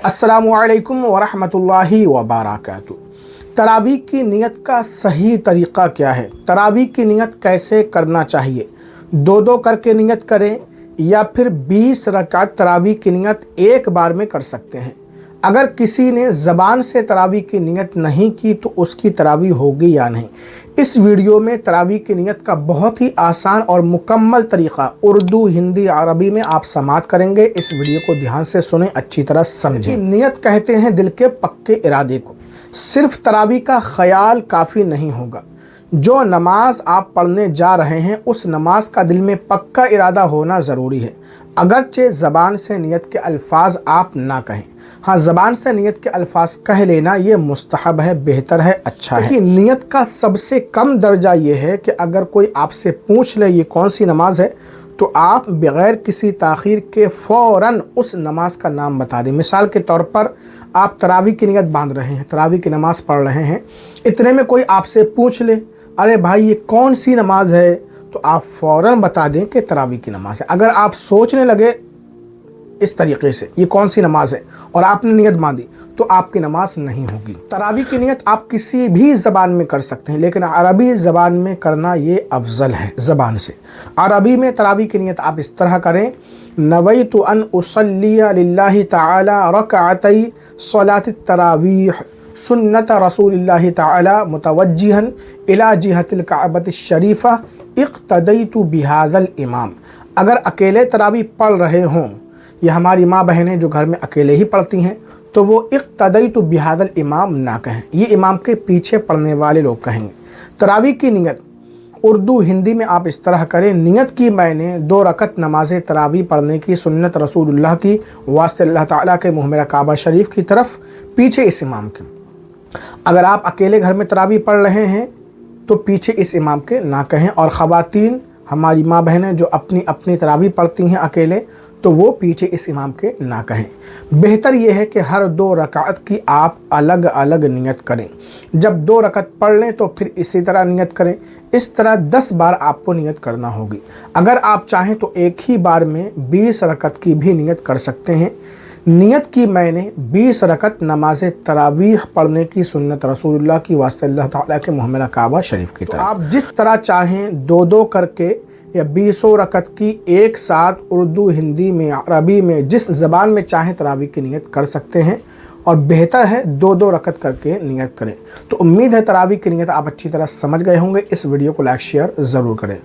अस्सलामुअलैकुम वरहमतुल्लाहि वबरकातुहू। तरावी की नियत का सही तरीक़ा क्या है? तरावी की नियत कैसे करना चाहिए? दो दो करके नियत करें या फिर 20 रकात तरावी की नियत एक बार में कर सकते हैं। अगर किसी ने ज़बान से तरावी की नियत नहीं की तो उसकी तरावी होगी या नहीं। इस वीडियो में तरावी की नियत का बहुत ही आसान और मुकम्मल तरीक़ा उर्दू, हिंदी, अरबी में आप समाअत करेंगे। इस वीडियो को ध्यान से सुनें, अच्छी तरह समझें। नियत कहते हैं दिल के पक्के इरादे को। सिर्फ तरावी का ख्याल काफ़ी नहीं होगा। जो नमाज आप पढ़ने जा रहे हैं उस नमाज का दिल में पक्का इरादा होना ज़रूरी है। अगरचे ज़बान से नियत के अल्फाज आप ना कहें। हाँ, ज़बान से नियत के अल्फाज कह लेना ये मुस्तहब है, बेहतर है, अच्छा है। नियत का सबसे कम दर्जा ये है कि अगर कोई आपसे पूछ ले ये कौन सी नमाज है तो आप बग़ैर किसी ताख़ीर के फ़ौरन उस नमाज का नाम बता दें। मिसाल के तौर पर आप तरावी की नियत बांध रहे हैं, तरावी की नमाज़ पढ़ रहे हैं, इतने में कोई आपसे पूछ ले अरे भाई ये कौन सी नमाज है, तो आप फ़ौरन बता दें कि तरावी की नमाज है। अगर आप सोचने लगे इस तरीके से ये कौन सी नमाज है और आपने नियत बांधी तो आपकी नमाज नहीं होगी। तरावी की नियत आप किसी भी ज़बान में कर सकते हैं, लेकिन अरबी ज़बान में करना ये अफजल है ज़बान से। अरबी में तरावी की नियत आप इस तरह करें, नवैतु अन उसल्लिया लिल्लाहि तआला रकअतै सलात तरावीह सुन्नत रसूलिल्लाहि तआला मुतवज्जिहन इला जिहतिल काबत शरीफा इक़्तदैतु बिहाज़ल इमाम। अगर अकेले तरावी पढ़ रहे हों या हमारी माँ बहनें जो घर में अकेले ही पढ़ती हैं तो वो इक़्तदैतु बिहाज़ल इमाम ना कहें, ये इमाम के पीछे पढ़ने वाले लोग कहेंगे। तरावी की नियत उर्दू, हिंदी में आप इस तरह करें, नियत की मैंने 2 रकत नमाज तरावी पढ़ने की सुन्नत रसूलुल्लाह की वास्ते अल्लाह ताला के मुँह मेरा काबा शरीफ की तरफ पीछे इस इमाम के। अगर आप अकेले घर में तरावी पढ़ रहे हैं तो पीछे इस इमाम के ना कहें। और ख़वातीन, हमारी माँ बहनें जो अपनी अपनी तरावी पढ़ती हैं अकेले, तो वो पीछे इस इमाम के ना कहें। बेहतर ये है कि हर 2 रकात की आप अलग अलग नियत करें। जब 2 रकात पढ़ लें तो फिर इसी तरह नियत करें। इस तरह 10 बार आपको नियत करना होगी। अगर आप चाहें तो एक ही बार में 20 रकात की भी नियत कर सकते हैं। नियत की मैंने 20 रकत नमाज तरावीह पढ़ने की सुन्नत रसूलुल्लाह की वास्ते अल्लाह ताला के मुँह मेरा काबा शरीफ की तरफ। आप जिस तरह चाहें 2-2 करके या 20 रकत की एक साथ उर्दू, हिंदी में, अरबी में, जिस ज़बान में चाहें तरावी की नियत कर सकते हैं। और बेहतर है 2-2 रकत करके नियत करें। तो उम्मीद है तरावी की नियत आप अच्छी तरह समझ गए होंगे। इस वीडियो को लाइक शेयर ज़रूर करें।